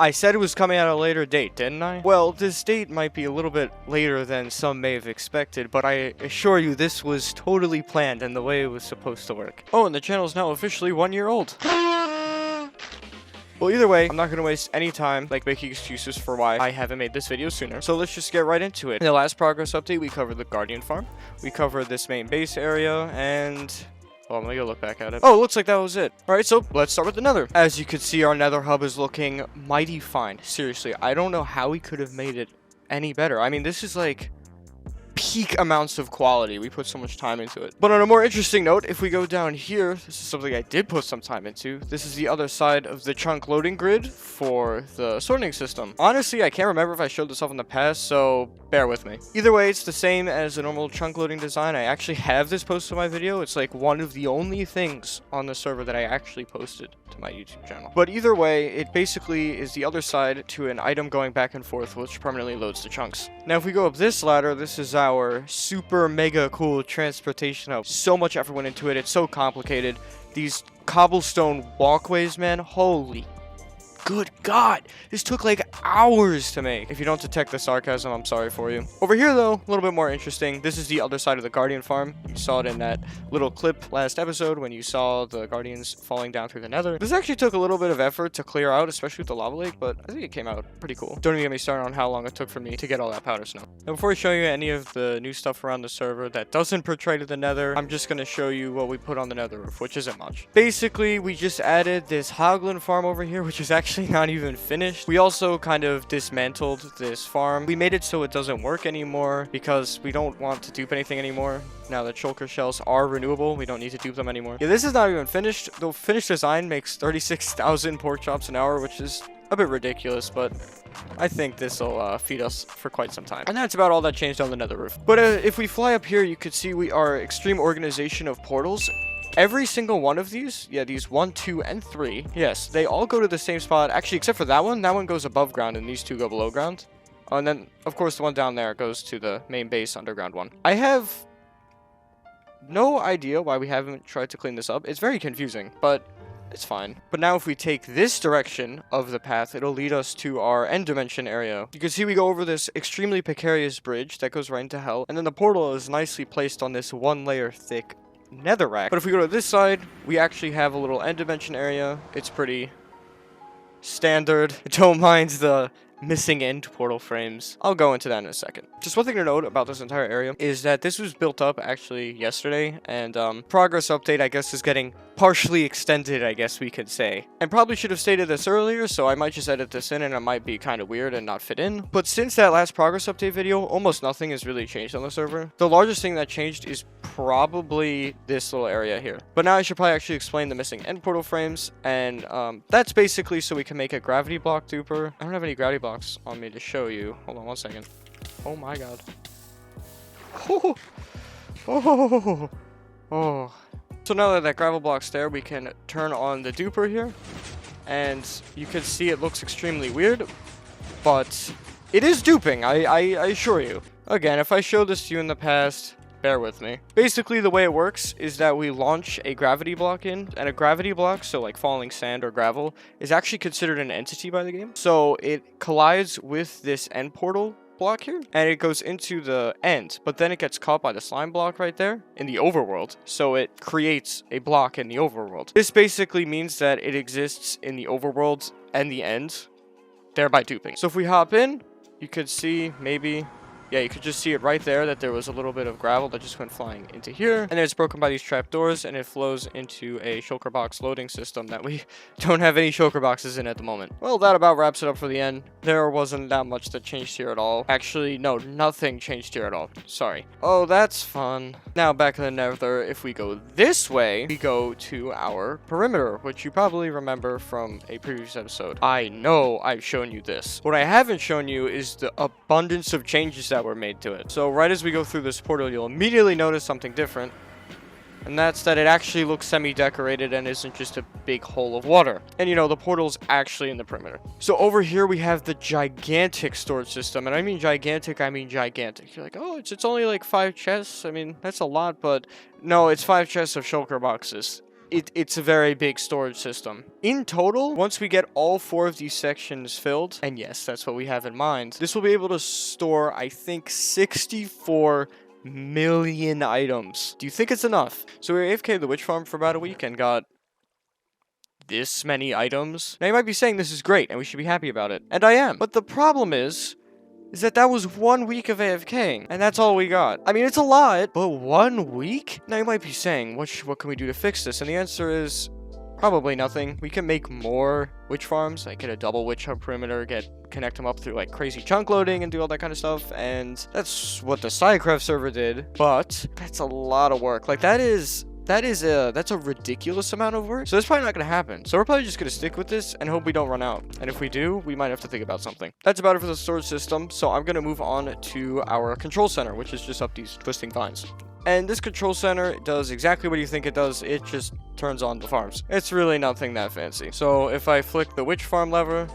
I said it was coming at a later date, didn't I? Well, this date might be a little bit later than some may have expected, but I assure you this was totally planned and the way it was supposed to work. Oh, and the channel is now officially 1 year old. Well, either way, I'm not going to waste any time making excuses for why I haven't made this video sooner. So let's just get right into it. In the last progress update, we covered the Guardian Farm. We covered this main base area, and well, let me go look back at it. Oh, it looks like that was it. All right, so let's start with the Nether. As you can see, our Nether Hub is looking mighty fine. Seriously, I don't know how we could have made it any better. I mean, this is like peak amounts of quality. We put so much time into it. But on a more interesting note, if we go down here, this is something I did put some time into. This is the other side of the chunk loading grid for the sorting system. Honestly, I can't remember if I showed this off in the past, so bear with me. Either way, it's the same as a normal chunk loading design. I actually have this posted in my video. It's like one of the only things on the server that I actually posted to my YouTube channel. But either way, it basically is the other side to an item going back and forth, which permanently loads the chunks. Now, if we go up this ladder, this is our super mega cool transportation hub. So much effort went into it. It's so complicated. These cobblestone walkways, man, holy good God, this took like hours to make. If you don't detect the sarcasm, I'm sorry for you. Over here, though, a little bit more interesting. This is the other side of the Guardian Farm. You saw it in that little clip last episode when you saw the Guardians falling down through the Nether. This actually took a little bit of effort to clear out, especially with the lava lake, but I think it came out pretty cool. Don't even get me started on how long it took for me to get all that powder snow. Now, before I show you any of the new stuff around the server that doesn't portray to the Nether, I'm just going to show you what we put on the Nether roof, which isn't much. Basically, we just added this Hoglin farm over here, which is actually not even finished. We also kind of dismantled this farm. We made it so it doesn't work anymore because we don't want to dupe anything anymore. Now that shulker shells are renewable, we don't need to dupe them anymore. Yeah, this is not even finished. The finished design makes 36,000 pork chops an hour, which is a bit ridiculous, but I think this will feed us for quite some time. And that's about all that changed on the Nether roof. But if we fly up here, you could see we are extreme organization of portals. Every single one of these, yeah, these 1, 2, and 3, yes, they all go to the same spot. Actually, except for that one goes above ground, and these two go below ground. Oh, and then, of course, the one down there goes to the main base underground one. I have no idea why we haven't tried to clean this up. It's very confusing, but it's fine. But now if we take this direction of the path, it'll lead us to our end dimension area. You can see we go over this extremely precarious bridge that goes right into hell, and then the portal is nicely placed on this 1 layer thick netherrack. But if we go to this side, we actually have a little end dimension area. It's pretty standard. Don't mind the missing end portal frames. I'll go into that in a second. Just one thing to note about this entire area is that this was built up actually yesterday, and progress update, I guess, is getting partially extended, I guess we could say. And probably should have stated this earlier, so I might just edit this in and it might be kind of weird and not fit in. But since that last progress update video, almost nothing has really changed on the server. The largest thing that changed is probably this little area here. But now I should probably actually explain the missing end portal frames, and that's basically so we can make a gravity block duper. I don't have any gravity blocks on me to show you. Hold on one second. Oh my God. Oh. Oh. Oh. So now that gravel block's there, we can turn on the duper here, and you can see it looks extremely weird, but it is duping, I assure you. Again, if I showed this to you in the past, bear with me. Basically, the way it works is that we launch a gravity block in, and a gravity block, so like falling sand or gravel, is actually considered an entity by the game. So it collides with this end portal block here, and it goes into the end, but then it gets caught by the slime block right there in the overworld, so it creates a block in the overworld. This basically means that it exists in the overworld and the end, thereby duping. So if we hop in, you could see maybe, yeah, you could just see it right there that there was a little bit of gravel that just went flying into here, and then it's broken by these trapdoors, and it flows into a shulker box loading system that we don't have any shulker boxes in at the moment. Well, that about wraps it up for the end. There wasn't that much that changed here at all. Actually, no, nothing changed here at all. Sorry. Oh, that's fun. Now, back in the Nether, if we go this way, we go to our perimeter, which you probably remember from a previous episode. I know I've shown you this. What I haven't shown you is the abundance of changes that were made to it. So right as we go through this portal, you'll immediately notice something different, and that's that it actually looks semi-decorated and isn't just a big hole of water. And you know, the portal's actually in the perimeter. So over here we have the gigantic storage system, and I mean gigantic, I mean gigantic. You're like, oh, it's only like 5 chests. I mean, that's a lot, but no, it's 5 chests of shulker boxes. it's a very big storage system. In total, once we get all 4 of these sections filled, and yes, that's what we have in mind, this will be able to store, I think, 64 million items. Do you think it's enough? So we were AFK the witch farm for about a week and got this many items. Now you might be saying this is great and we should be happy about it. And I am. But the problem is that was 1 week of AFKing, and that's all we got. I mean, it's a lot, but 1 week? Now you might be saying, what can we do to fix this? And the answer is probably nothing. We can make more witch farms, like get a double witch hub perimeter, connect them up through like crazy chunk loading and do all that kind of stuff, and that's what the Sidecraft server did, but that's a lot of work. Like that's a ridiculous amount of work. So that's probably not going to happen. So we're probably just going to stick with this and hope we don't run out. And if we do, we might have to think about something. That's about it for the storage system. So I'm going to move on to our control center, which is just up these twisting vines. And this control center does exactly what you think it does. It just turns on the farms. It's really nothing that fancy. So if I flick the witch farm lever,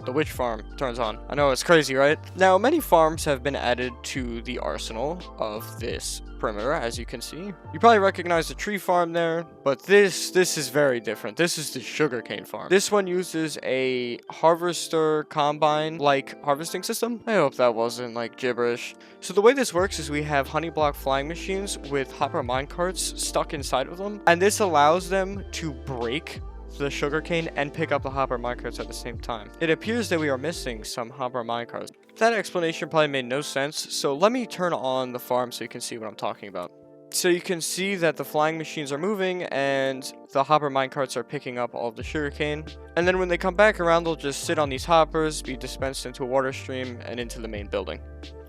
the witch farm turns on. I know, it's crazy, right? Now, many farms have been added to the arsenal of this perimeter, as you can see. You probably recognize the tree farm there, but this is very different. This is the sugarcane farm. This one uses a harvester combine like harvesting system. I hope that wasn't like gibberish. So the way this works is we have honey block flying machines with hopper minecarts stuck inside of them, and this allows them to break the sugarcane and pick up the hopper minecarts at the same time. It appears that we are missing some hopper minecarts. That explanation probably made no sense, so let me turn on the farm so you can see what I'm talking about. So you can see that the flying machines are moving and the hopper minecarts are picking up all of the sugarcane. And then when they come back around, they'll just sit on these hoppers, be dispensed into a water stream and into the main building.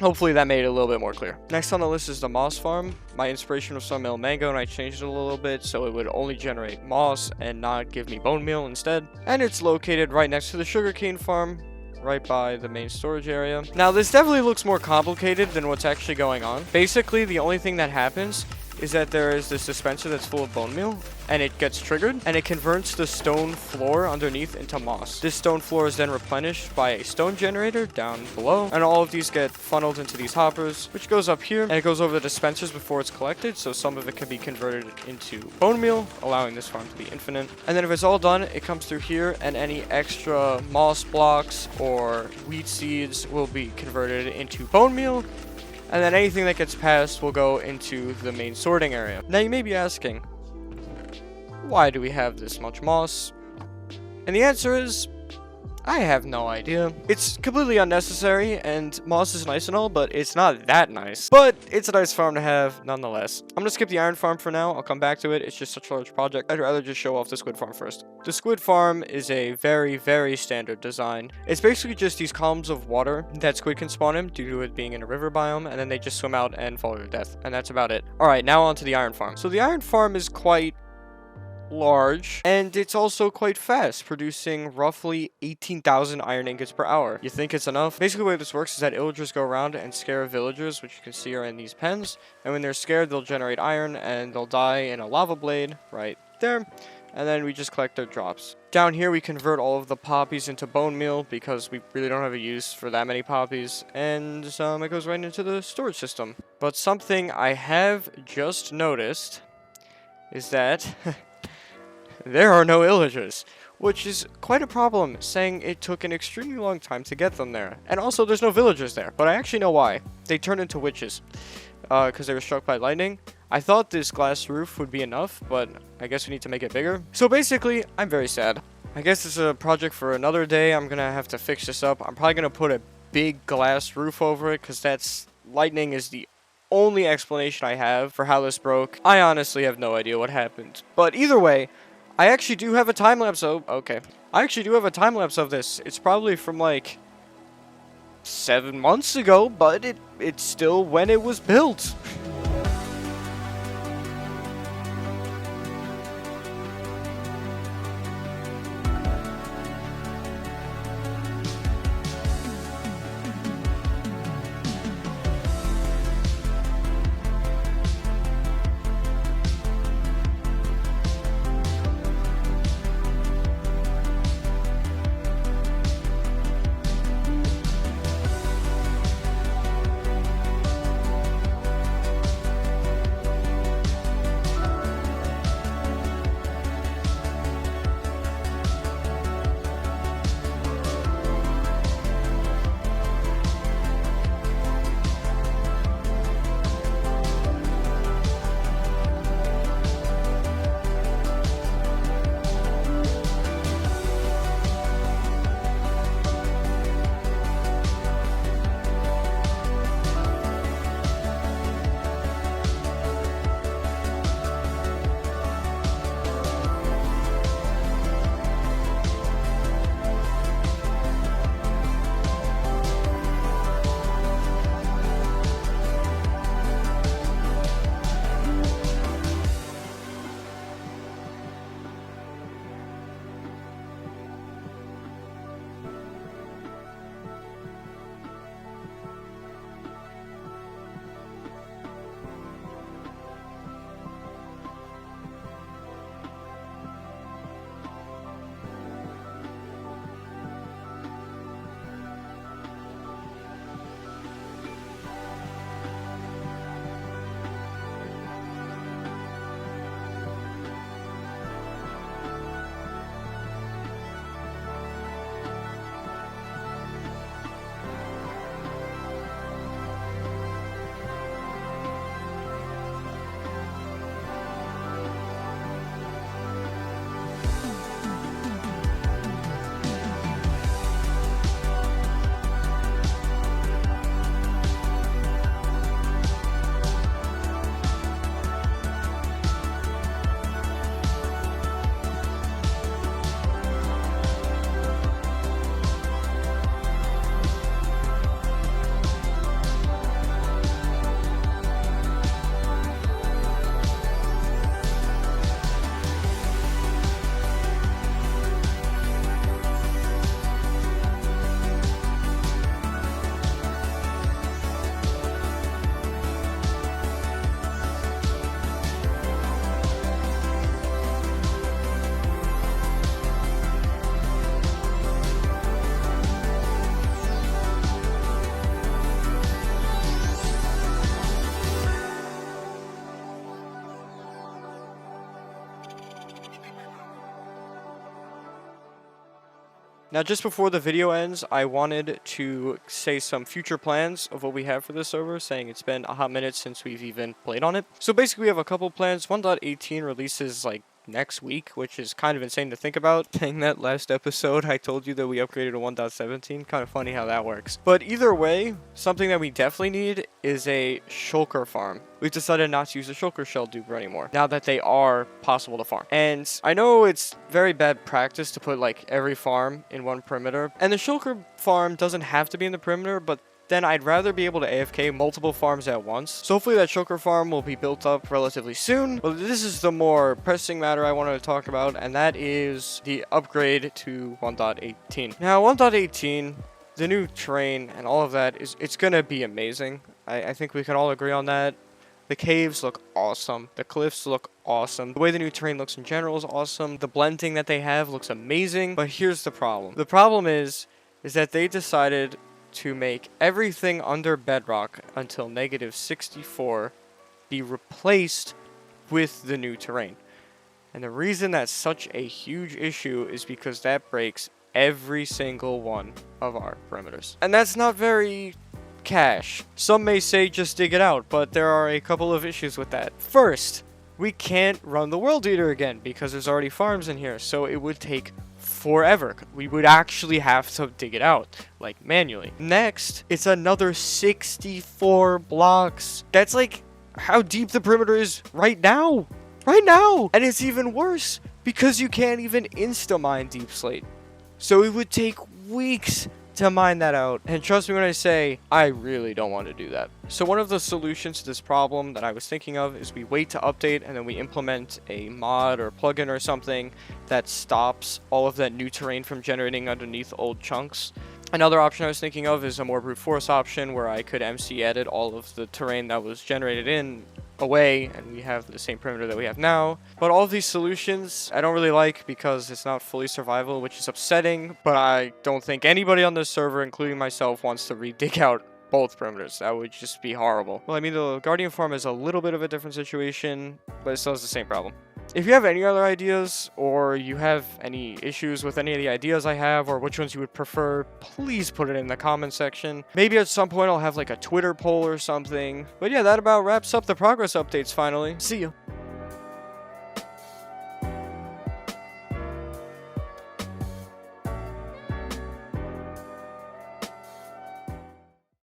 Hopefully that made it a little bit more clear. Next on the list is the moss farm. My inspiration was Sunmill Mango and I changed it a little bit so it would only generate moss and not give me bone meal instead. And it's located right next to the sugarcane farm, right by the main storage area. Now this definitely looks more complicated than what's actually going on. Basically, the only thing that happens is that there is this dispenser that's full of bone meal, and it gets triggered, and it converts the stone floor underneath into moss. This stone floor is then replenished by a stone generator down below, and all of these get funneled into these hoppers, which goes up here, and it goes over the dispensers before it's collected, so some of it can be converted into bone meal, allowing this farm to be infinite. And then if it's all done, it comes through here, and any extra moss blocks or wheat seeds will be converted into bone meal, and then anything that gets passed will go into the main sorting area. Now you may be asking, why do we have this much moss? And the answer is, I have no idea. It's completely unnecessary, and moss is nice and all, but it's not that nice. But it's a nice farm to have, nonetheless. I'm gonna skip the iron farm for now. I'll come back to it. It's just such a large project. I'd rather just show off the squid farm first. The squid farm is a very, very standard design. It's basically just these columns of water that squid can spawn in due to it being in a river biome, and then they just swim out and fall to death. And that's about it. Alright, now on to the iron farm. So the iron farm is quite large, and it's also quite fast, producing roughly 18,000 iron ingots per hour. You think it's enough? Basically the way this works is that illagers go around and scare villagers, which you can see are in these pens, and when they're scared they'll generate iron and they'll die in a lava blade right there, and then we just collect their drops. Down here we convert all of the poppies into bone meal because we really don't have a use for that many poppies, and it goes right into the storage system. But something I have just noticed is that there are no illagers, which is quite a problem, saying it took an extremely long time to get them there. And also, there's no villagers there, but I actually know why. They turned into witches, because they were struck by lightning. I thought this glass roof would be enough, but I guess we need to make it bigger. So basically, I'm very sad. I guess it's a project for another day. I'm gonna have to fix this up. I'm probably gonna put a big glass roof over it, because lightning is the only explanation I have for how this broke. I honestly have no idea what happened. But either way, I actually do have a time-lapse of... Okay. I actually do have a time-lapse of this. It's probably from, like, 7 months ago, but it's still when it was built. Now, just before the video ends, I wanted to say some future plans of what we have for this server, saying it's been a hot minute since we've even played on it. So basically, we have a couple plans. 1.18 releases like next week, which is kind of insane to think about. Dang, that last episode I told you that we upgraded to 1.17. Kind of funny how that works. But either way, something that we definitely need is a shulker farm. We've decided not to use the shulker shell duper anymore, now that they are possible to farm. And I know it's very bad practice to put like every farm in one perimeter, and the shulker farm doesn't have to be in the perimeter, but then I'd rather be able to AFK multiple farms at once. So hopefully that shulker farm will be built up relatively soon. But this is the more pressing matter I wanted to talk about, and that is the upgrade to 1.18. Now, 1.18, the new terrain and all of that, it's going to be amazing. I think we can all agree on that. The caves look awesome. The cliffs look awesome. The way the new terrain looks in general is awesome. The blending that they have looks amazing. But here's the problem. The problem is that they decided to make everything under bedrock until -64 be replaced with the new terrain. And the reason that's such a huge issue is because that breaks every single one of our perimeters. And that's not very cash. Some may say just dig it out, but there are a couple of issues with that. First, we can't run the World Eater again because there's already farms in here, so it would take forever. We would actually have to dig it out, like manually. Next, it's another 64 blocks. That's like how deep the perimeter is right now. Right now! And it's even worse because you can't even insta-mine deep slate. So it would take weeks to mine that out. And trust me when I say, I really don't want to do that. So one of the solutions to this problem that I was thinking of is we wait to update and then we implement a mod or plugin or something that stops all of that new terrain from generating underneath old chunks. Another option I was thinking of is a more brute force option where I could MC edit all of the terrain that was generated in away and we have the same perimeter that we have now. But all of these solutions I don't really like because it's not fully survival, which is upsetting, but I don't think anybody on this server, including myself, wants to re-dig out both perimeters. That would just be horrible. Well, I mean, the Guardian farm is a little bit of a different situation, but it still has the same problem. If you have any other ideas, or you have any issues with any of the ideas I have, or which ones you would prefer, please put it in the comment section. Maybe at some point I'll have like a Twitter poll or something. But yeah, that about wraps up the progress updates finally. See you.